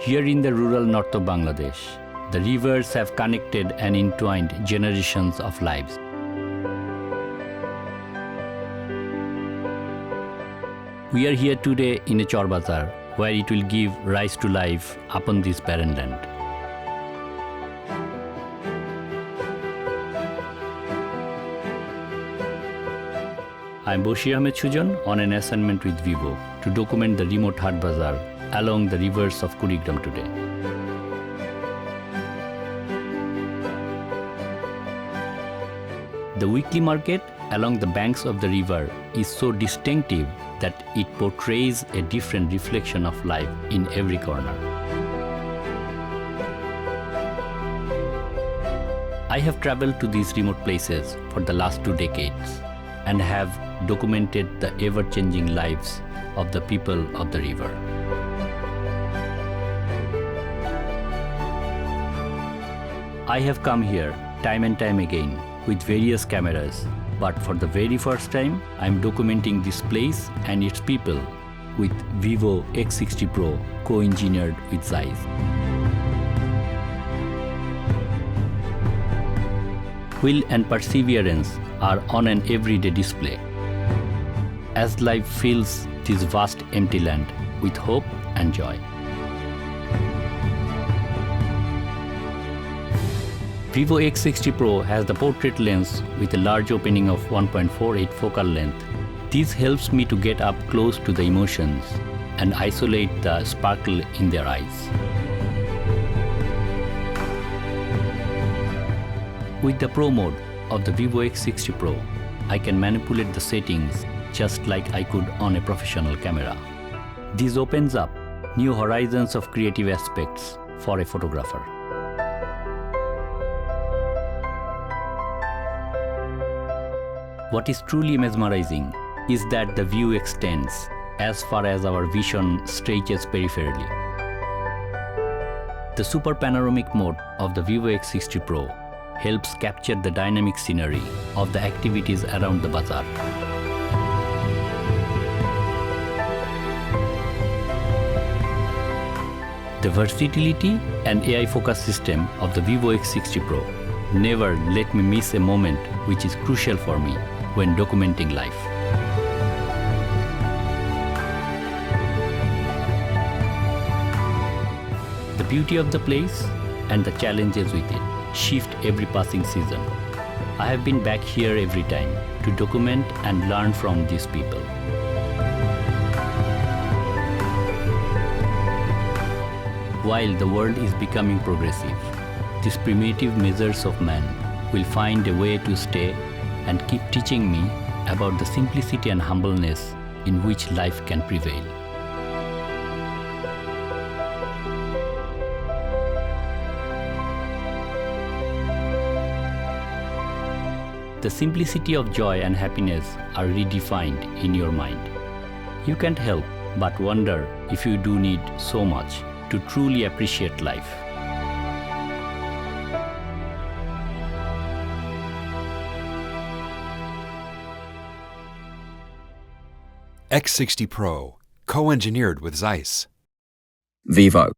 Here in the rural north of Bangladesh, the rivers have connected and entwined generations of lives. We are here today in a Chor Bazar, where it will give rise to life upon this barren land. I am Bashir Ahmed Sujan on an assignment with Vivo to document the remote Haat Bazar along the rivers of Kurigram today. The weekly market along the banks of the river is so distinctive that it portrays a different reflection of life in every corner. I have traveled to these remote places for the last 2 decades and have documented the ever-changing lives of the people of the river. I have come here time and time again with various cameras, but for the very first time, I am documenting this place and its people with Vivo X60 Pro co-engineered with Zeiss. Will and perseverance are on an everyday display as life fills this vast empty land with hope and joy. Vivo X60 Pro has the portrait lens with a large opening of 1.48 focal length. This helps me to get up close to the emotions and isolate the sparkle in their eyes. With the Pro mode of the Vivo X60 Pro, I can manipulate the settings just like I could on a professional camera. This opens up new horizons of creative aspects for a photographer. What is truly mesmerizing is that the view extends as far as our vision stretches peripherally. The super panoramic mode of the Vivo X60 Pro helps capture the dynamic scenery of the activities around the bazaar. The versatility and AI focus system of the Vivo X60 Pro never let me miss a moment which is crucial for me when documenting life. The beauty of the place and the challenges with it shift every passing season. I have been back here every time to document and learn from these people. While the world is becoming progressive, these primitive measures of man will find a way to stay and keep teaching me about the simplicity and humbleness in which life can prevail. The simplicity of joy and happiness are redefined in your mind. You can't help but wonder if you do need so much to truly appreciate life. X60 Pro, co-engineered with Zeiss. Vivo.